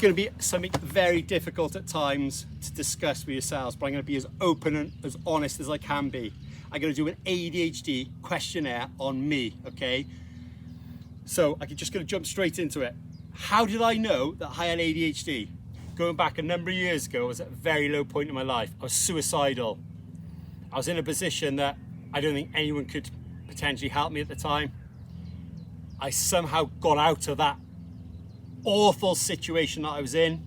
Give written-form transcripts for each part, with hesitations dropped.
Going to be something very difficult at times to discuss with yourselves, but I'm going to be as open and as honest as I can be. I'm going to do an ADHD questionnaire on me, okay? So I'm just going to jump straight into it. How did I know that I had ADHD? Going back a number of years ago, I was at a very low point in my life. I was suicidal. I was in a position that I don't think anyone could potentially help me at the time. I somehow got out of that awful situation that I was in.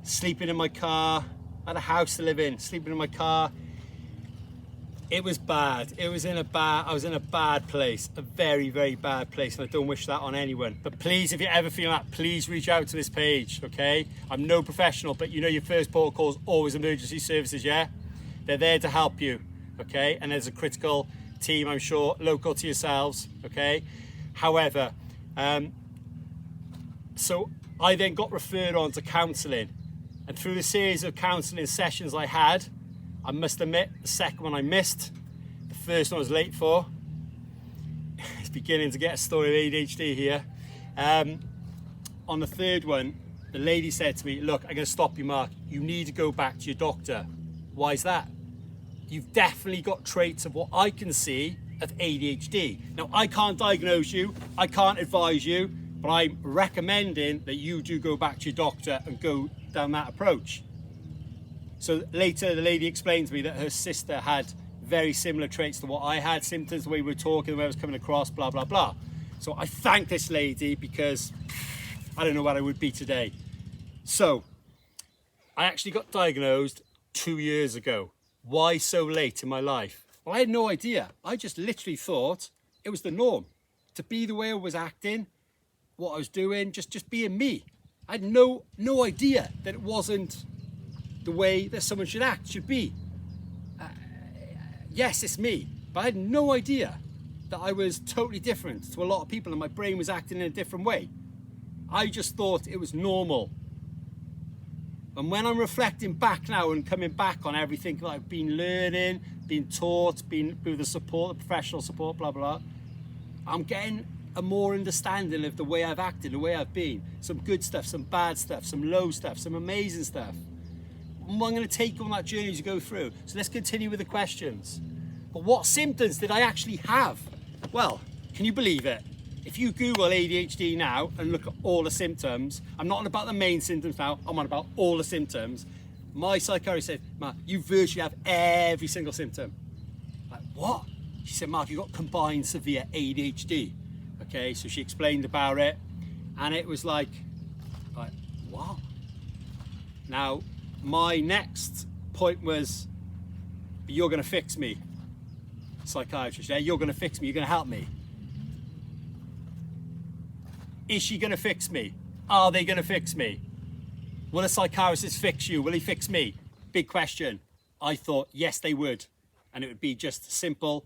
Sleeping in my car, I had a house to live in, sleeping in my car. It was bad. I was in a bad place, a very, very bad place, and I don't wish that on anyone. But please, if you're ever feeling that, please reach out to this page, okay? I'm no professional, but you know your first port of call is always emergency services, yeah? They're there to help you, okay? And there's a critical team, I'm sure, local to yourselves, okay? However, so I then got referred on to counselling, and through the series of counselling sessions I had, I must admit, the second one I missed, the first one I was late for. It's beginning to get a story of ADHD here. On the third one, the lady said to me, look, I'm going to stop you, Mark. You need to go back to your doctor. Why is that? You've definitely got traits of what I can see of ADHD. Now, I can't diagnose you, I can't advise you, but I'm recommending that you do go back to your doctor and go down that approach. So later, the lady explained to me that her sister had very similar traits to what I had, symptoms, the way we were talking, the way I was coming across, blah, blah, blah. So I thank this lady because I don't know where I would be today. So I actually got diagnosed 2 years ago. Why so late in my life? Well, I had no idea. I just literally thought it was the norm to be the way I was acting, what I was doing, just being me. I had no idea that it wasn't the way that someone should act, should be. Yes, it's me, but I had no idea that I was totally different to a lot of people and my brain was acting in a different way. I just thought it was normal. And when I'm reflecting back now and coming back on everything that I've been learning, been taught, been with the support, the professional support, blah, blah, I'm getting a more understanding of the way I've acted, the way I've been. Some good stuff, some bad stuff, some low stuff, some amazing stuff. I'm going to take you on that journey as you go through. So let's continue with the questions. But what symptoms did I actually have? Well, can you believe it? If you Google ADHD now and look at all the symptoms, I'm not on about the main symptoms now, I'm on about all the symptoms. My psychiatrist said, Mark, you virtually have every single symptom. Like, what? She said, Mark, you've got combined severe ADHD. Okay, so she explained about it, and it was like, what? Now, my next point was, you're going to fix me, psychiatrist. Yeah, you're going to fix me. You're going to help me. Is she going to fix me? Are they going to fix me? Will a psychiatrist fix you? Will he fix me? Big question. I thought, yes, they would. And it would be just a simple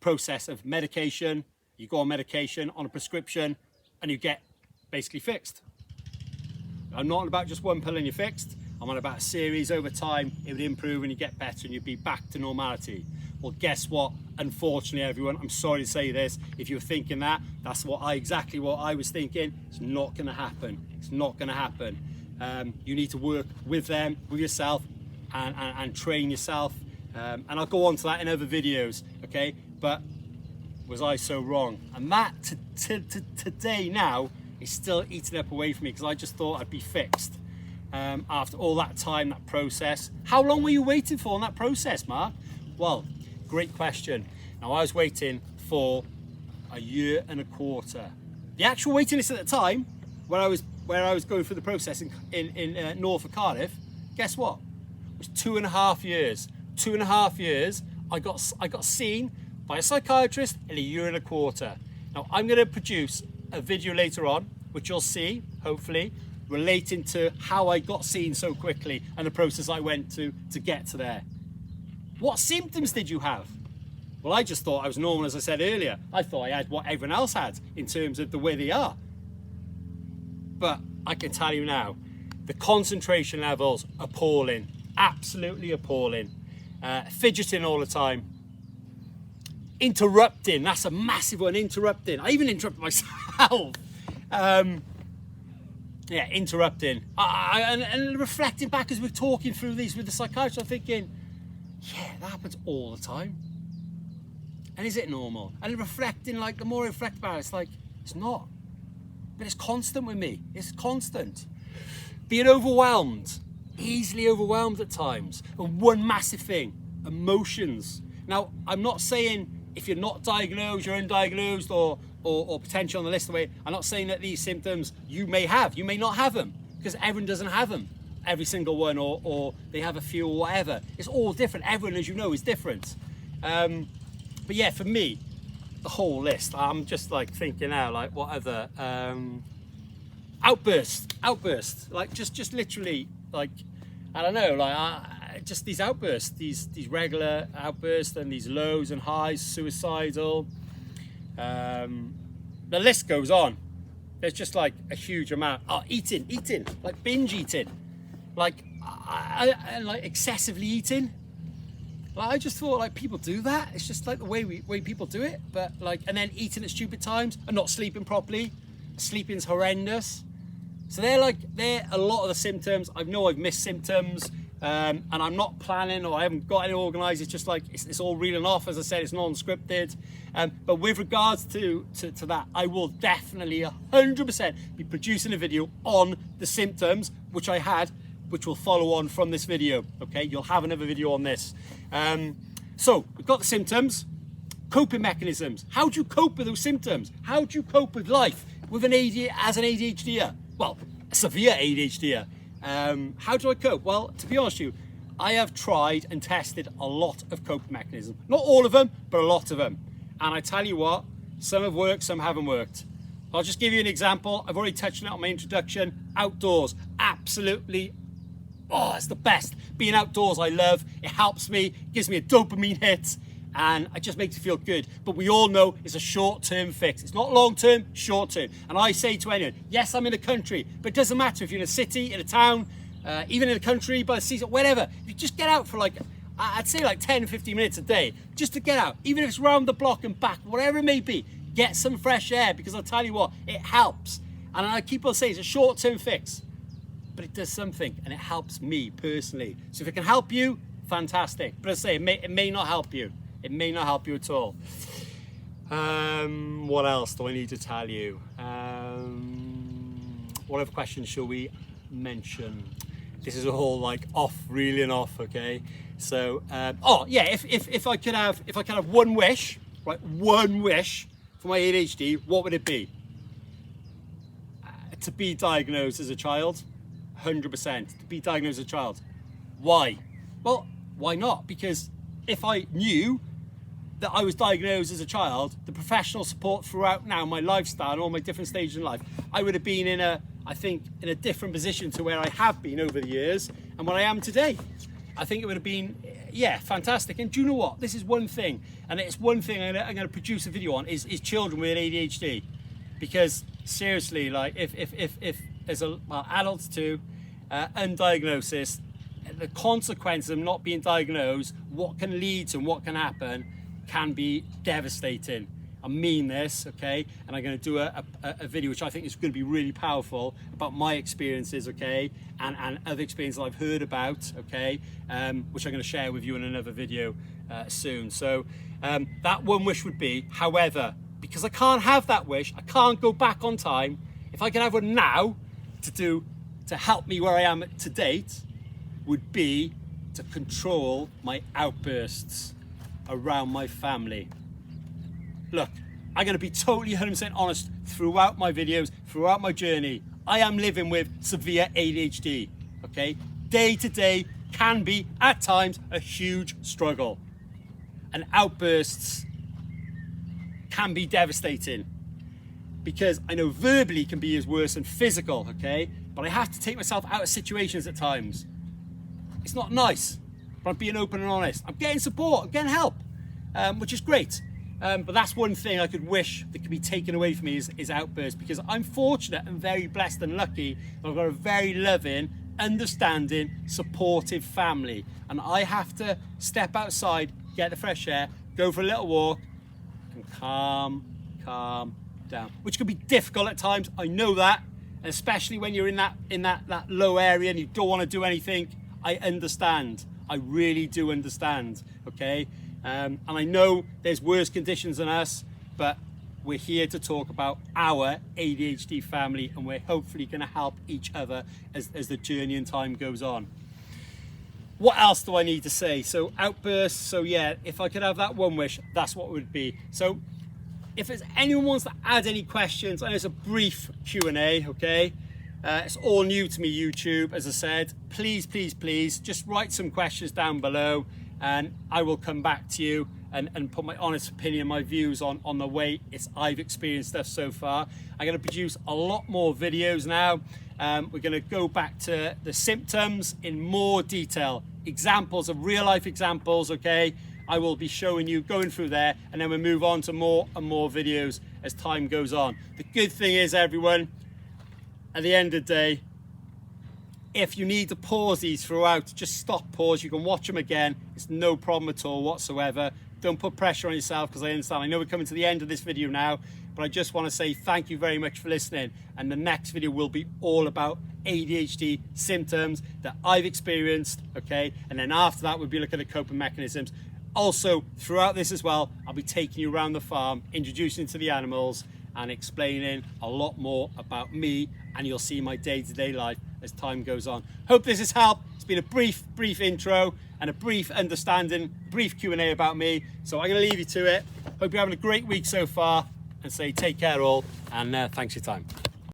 process of medication. You go on medication, on a prescription, and you get basically fixed. I'm not about just one pill and you're fixed. I'm on about a series over time. It would improve and you get better and you'd be back to normality. Well, guess what? Unfortunately, everyone, I'm sorry to say this. If you're thinking that, that's exactly what I was thinking. It's not going to happen. It's not going to happen. You need to work with them, with yourself, and train yourself. And I'll go on to that in other videos, okay? But was I so wrong? And that today now is still eating up away from me because I just thought I'd be fixed. After all that time, that process. How long were you waiting for in that process, Mark? Well, great question. Now, I was waiting for a year and a quarter. The actual waiting list at the time, where I was going through the process in north of Cardiff, guess what? It was 2.5 years. 2.5 years, I got seen by a psychiatrist in a year and a quarter. Now, I'm going to produce a video later on, which you'll see, hopefully, relating to how I got seen so quickly and the process I went to get to there. What symptoms did you have? Well, I just thought I was normal, as I said earlier. I thought I had what everyone else had in terms of the way they are. But I can tell you now, the concentration levels, appalling, absolutely appalling. Fidgeting all the time. Interrupting, that's a massive one, interrupting. I even interrupt myself. yeah, interrupting. And reflecting back as we're talking through these with the psychiatrist, I'm thinking, yeah, that happens all the time. And is it normal? And reflecting, like, the more I reflect about it, it's like, it's not. But it's constant with me. It's constant. Being overwhelmed, easily overwhelmed at times. And one massive thing, emotions. Now, I'm not saying if you're not diagnosed, you're undiagnosed, or potential on the list away. I'm not saying that these symptoms you may have. You may not have them, because everyone doesn't have them. Every single one, or they have a few, or whatever. It's all different. Everyone, as you know, is different. But yeah, for me, the whole list, I'm just like thinking now, like, what other outbursts, like just literally, like, I don't know, like just these outbursts, these regular outbursts, and these lows and highs, suicidal. The list goes on. There's just like a huge amount. Eating, like binge eating, like like excessively eating. Like, I just thought, like, people do that. It's just like the way people do it. But like, and then eating at stupid times and not sleeping properly. Sleeping's horrendous. So they're a lot of the symptoms. I know I've missed symptoms, and I'm not planning, or I haven't got any organised. It's just like it's all reeling off. As I said, it's non-scripted. But with regards to that, I will definitely 100% be producing a video on the symptoms which I had, which will follow on from this video. Okay, you'll have another video on this. So we've got the symptoms, coping mechanisms. How do you cope with those symptoms? How do you cope with life with an ADHDer? Well, a severe ADHDer. How do I cope? Well, to be honest with you, I have tried and tested a lot of coping mechanisms. Not all of them, but a lot of them. And I tell you what, some have worked, some haven't worked. I'll just give you an example. I've already touched on it on my introduction. Outdoors, absolutely. Oh, it's the best. Being outdoors, I love. It helps me, gives me a dopamine hit, and it just makes me feel good. But we all know it's a short-term fix. It's not long-term, short-term. And I say to anyone, yes, I'm in a country, but it doesn't matter if you're in a city, in a town, even in a country, by the season, whatever. If you just get out for like, I'd say like 10, 15 minutes a day, just to get out, even if it's round the block and back, whatever it may be, get some fresh air, because I'll tell you what, it helps. And I keep on saying it's a short-term fix, but it does something, and it helps me personally. So if it can help you, fantastic. But I say, it may not help you. It may not help you at all. What else do I need to tell you? What other questions shall we mention? This is all like reeling off, okay? So, oh yeah, if I could have one wish, right? One wish for my ADHD, what would it be? To be diagnosed as a child. 100% to be diagnosed as a child. Why? Well, why not? Because if I knew that I was diagnosed as a child, the professional support throughout now my lifestyle and all my different stages in life, I would have been in a different position to where I have been over the years and what I am today. I think it would have been, yeah, fantastic. And do you know what? This is one thing, and it's one thing I'm going to produce a video on is children with ADHD, because seriously, like if there's adults too, undiagnosis, the consequences of not being diagnosed, what can lead to and what can happen, can be devastating. I mean this, okay? And I'm going to do a video which I think is going to be really powerful about my experiences, okay? And other experiences I've heard about, okay? Which I'm going to share with you in another video soon. So that one wish would be, however, because I can't have that wish, I can't go back on time. If I can have one now to help me where I am to date, would be to control my outbursts around my family. Look, I'm going to be totally 100% honest throughout my videos, throughout my journey. I am living with severe ADHD, okay? Day to day can be, at times, a huge struggle. And outbursts can be devastating, because I know verbally can be as worse than physical, okay? But I have to take myself out of situations at times. It's not nice, but I'm being open and honest. I'm getting support, I'm getting help, which is great. But that's one thing I could wish that could be taken away from me is outbursts, because I'm fortunate and very blessed and lucky that I've got a very loving, understanding, supportive family. And I have to step outside, get the fresh air, go for a little walk, and calm down, which can be difficult at times. I know that, especially when you're in that low area and you don't want to do anything. I understand. I really do understand. Okay, and I know there's worse conditions than us, but we're here to talk about our ADHD family, and we're hopefully going to help each other as the journey and time goes on. What else do I need to say? So outbursts. So yeah, if I could have that one wish, that's what it would be. So if there's anyone wants to add any questions, I know it's a brief Q&A, okay? It's all new to me, YouTube, as I said. Please, please, please, just write some questions down below and I will come back to you and put my honest opinion, my views on the way I've experienced stuff so far. I'm going to produce a lot more videos now. We're going to go back to the symptoms in more detail, examples of real life examples, okay? I will be showing you, going through there, and then we'll move on to more and more videos as time goes on. The good thing is, everyone, at the end of the day, if you need to pause these throughout, just stop, pause. You can watch them again. It's no problem at all whatsoever. Don't put pressure on yourself, because I understand. I know we're coming to the end of this video now, but I just want to say thank you very much for listening. And the next video will be all about ADHD symptoms that I've experienced, okay? And then after that, we'll be looking at coping mechanisms. Also, throughout this as well, I'll be taking you around the farm, introducing to the animals and explaining a lot more about me, and you'll see my day-to-day life as time goes on. Hope this has helped. It's been a brief intro and a brief understanding, brief Q&A about me. So I'm going to leave you to it. Hope you're having a great week so far, and say take care all, and thanks for your time.